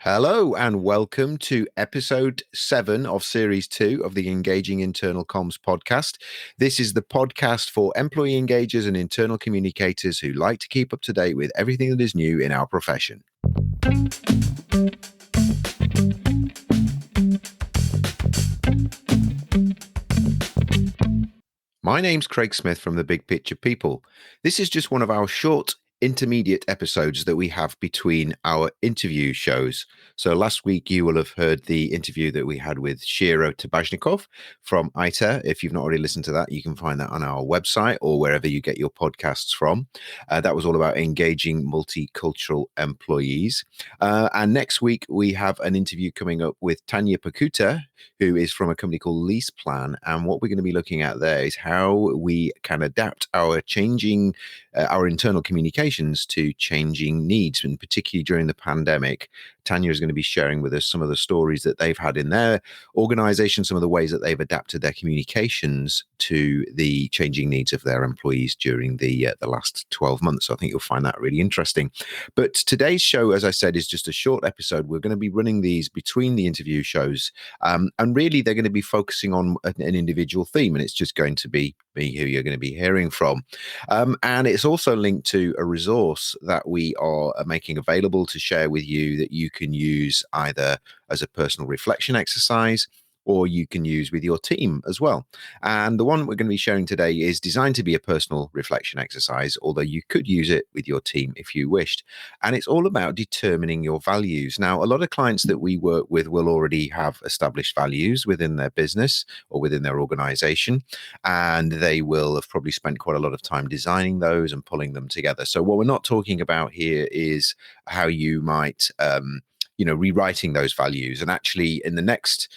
Hello and welcome to episode 7 of series 2 of the Engaging Internal Comms podcast. This is the podcast for employee engagers and internal communicators who like to keep up to date with everything that is new in our profession. My name's Craig Smith from The Big Picture People. This is just one of our short intermediate episodes that we have between our interview shows. So last week you will have heard the interview that we had with Shira Tabachnikoff from ITER. If you've not already listened to that, you can find that on our website or wherever you get your podcasts from. That was all about engaging multicultural employees. And next week we have an interview coming up with Tanya Pakhuta, who is from a company called Lease Plan. And what we're going to be looking at there is how we can adapt our changing, our internal communications to changing needs, and particularly during the pandemic. Tanya is going to be sharing with us some of the stories that they've had in their organization, some of the ways that they've adapted their communications to the changing needs of their employees during the last 12 months. So I think you'll find that really interesting. But today's show, as I said, is just a short episode. We're going to be running these between the interview shows, and really they're going to be focusing on an individual theme, and it's just going to be me who you're going to be hearing from. And it's also linked to a resource that we are making available to share with you that you can use either as a personal reflection exercise or you can use with your team as well. And the one we're going to be sharing today is designed to be a personal reflection exercise, although you could use it with your team if you wished. And it's all about determining your values. Now, a lot of clients that we work with will already have established values within their business or within their organization, and they will have probably spent quite a lot of time designing those and pulling them together. So what we're not talking about here is how you might rewriting those values. And actually in the next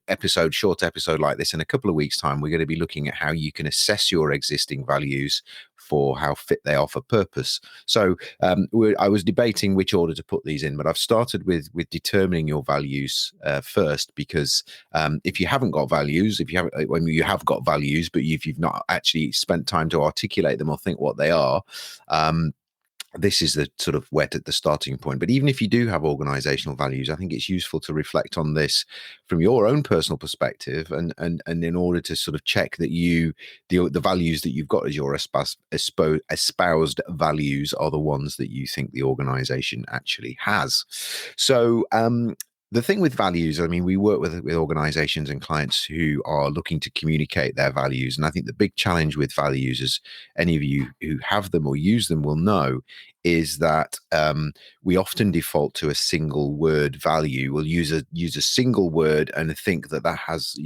episode, short episode like this, in a couple of weeks' time, we're going to be looking at how you can assess your existing values for how fit they are for purpose. So I was debating which order to put these in, but I've started with determining your values first, because if you haven't got values, you have got values, but if you've not actually spent time to articulate them or think what they are, this is the sort of where the starting point. But even if you do have organizational values, I think it's useful to reflect on this from your own personal perspective, and in order to sort of check that the values that you've got as your espoused values are the ones that you think the organization actually has. So the thing with values, I mean, we work with organizations and clients who are looking to communicate their values. And I think the big challenge with values, as any of you who have them or use them will know, is that we often default to a single word value. We'll use a single word and think that has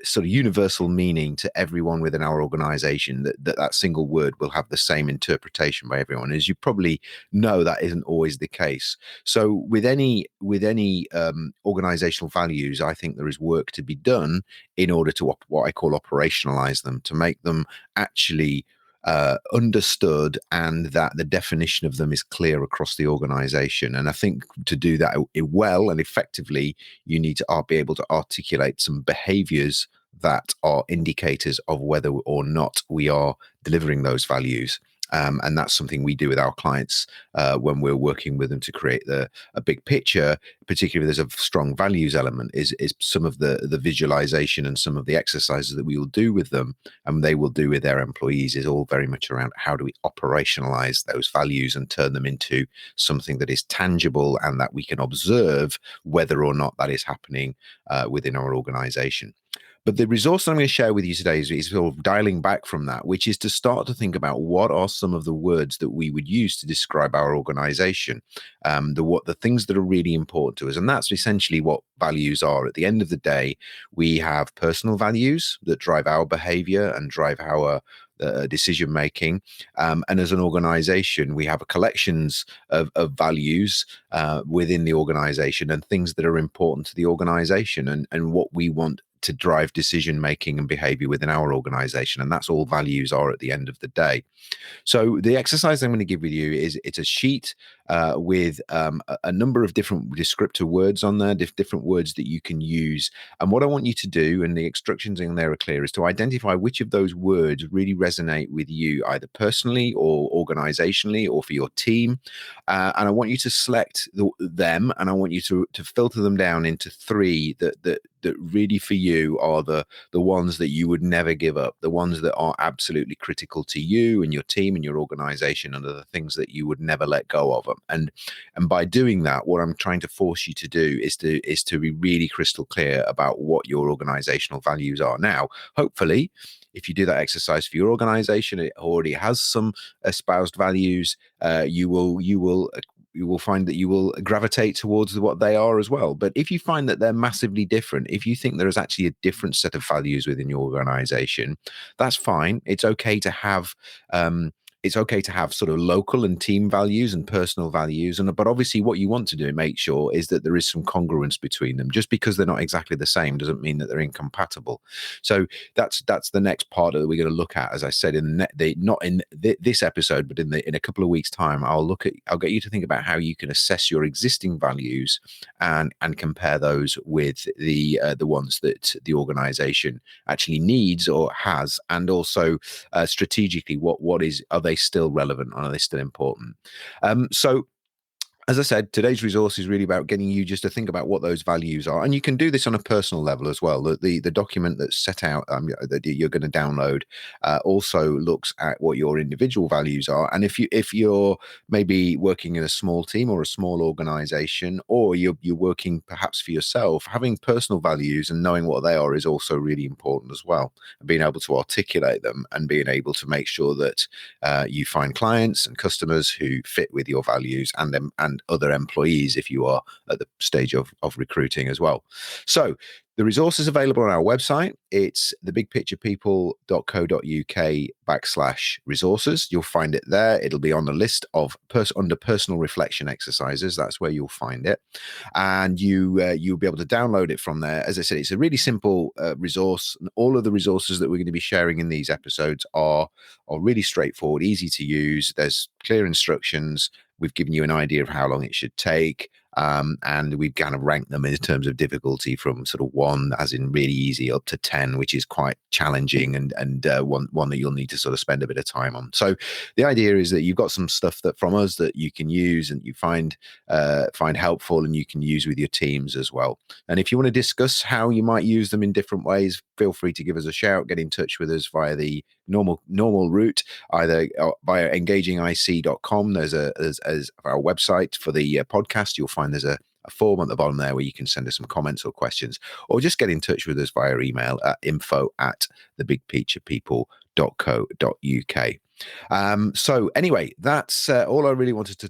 sort of universal meaning to everyone within our organization, that single word will have the same interpretation by everyone. As you probably know, that isn't always the case. So with any organizational values, I think there is work to be done in order to what I call operationalize them, to make them actually understood, and that the definition of them is clear across the organization. And I think to do that well and effectively, you need to be able to articulate some behaviors that are indicators of whether or not we are delivering those values. And that's something we do with our clients when we're working with them to create a big picture, particularly if there's a strong values element, is some of the visualization and some of the exercises that we will do with them and they will do with their employees is all very much around how do we operationalize those values and turn them into something that is tangible and that we can observe whether or not that is happening within our organization. But the resource I'm going to share with you today is sort of dialing back from that, which is to start to think about what are some of the words that we would use to describe our organization, the things that are really important to us. And that's essentially what values are. At the end of the day, we have personal values that drive our behavior and drive our decision making, and as an organization we have a collections of values within the organization and things that are important to the organization and what we want to drive decision making and behavior within our organization. And that's all values are at the end of the day. So the exercise I'm going to give with you it's a sheet with a number of different descriptor words on there, different words that you can use. And what I want you to do, and the instructions in there are clear, is to identify which of those words really resonate with you, either personally or organizationally or for your team. And I want you to select them, and I want you to filter them down into three that really for you are the ones that you would never give up, the ones that are absolutely critical to you and your team and your organization, and are the things that you would never let go of them. And by doing that, what I'm trying to force you to do is to be really crystal clear about what your organizational values are. Now, hopefully, if you do that exercise for your organization, it already has some espoused values. You will find that you will gravitate towards what they are as well. But if you find that they're massively different, if you think there is actually a different set of values within your organization, that's fine. It's okay to have sort of local and team values and personal values. But obviously what you want to do, make sure, is that there is some congruence between them. Just because they're not exactly the same doesn't mean that they're incompatible. So that's the next part that we're going to look at. As I said, not in this episode, but in a couple of weeks' time, I'll get you to think about how you can assess your existing values and compare those with the ones that the organization actually needs or has, and also strategically, are they still relevant? Are they still important? So as I said, today's resource is really about getting you just to think about what those values are. And you can do this on a personal level as well. The document that's set out that you're going to download also looks at what your individual values are. And if you're maybe working in a small team or a small organization, or you're working perhaps for yourself, having personal values and knowing what they are is also really important as well. And being able to articulate them and being able to make sure that you find clients and customers who fit with your values, and other employees if you are at the stage of recruiting as well. So the resource is available on our website. It's thebigpicturepeople.co.uk/resources. You'll find it there. It'll be on the list of under personal reflection exercises. That's where you'll find it. And you'll be able to download it from there. As I said, it's a really simple resource. And all of the resources that we're going to be sharing in these episodes are really straightforward, easy to use. There's clear instructions. We've given you an idea of how long it should take. And we've kind of ranked them in terms of difficulty from sort of 1, as in really easy, up to 10, which is quite challenging, and one that you'll need to sort of spend a bit of time on. So the idea is that you've got some stuff that from us that you can use and you find helpful, and you can use with your teams as well. And if you want to discuss how you might use them in different ways, feel free to give us a shout. Get in touch with us via the normal route, either via engagingic.com. As our website for the podcast, you'll find there's a form at the bottom there where you can send us some comments or questions, or just get in touch with us via email at info@thebigpicturepeople.co.uk. So anyway, that's all I really wanted to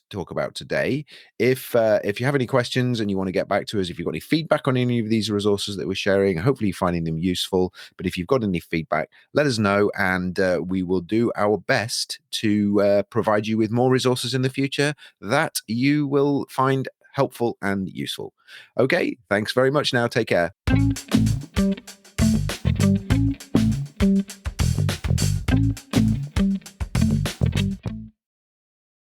talk about today. If you have any questions and you want to get back to us, if you've got any feedback on any of these resources that we're sharing, hopefully you're finding them useful. But if you've got any feedback, let us know, and we will do our best to provide you with more resources in the future that you will find helpful and useful. Okay, thanks very much now. Take care.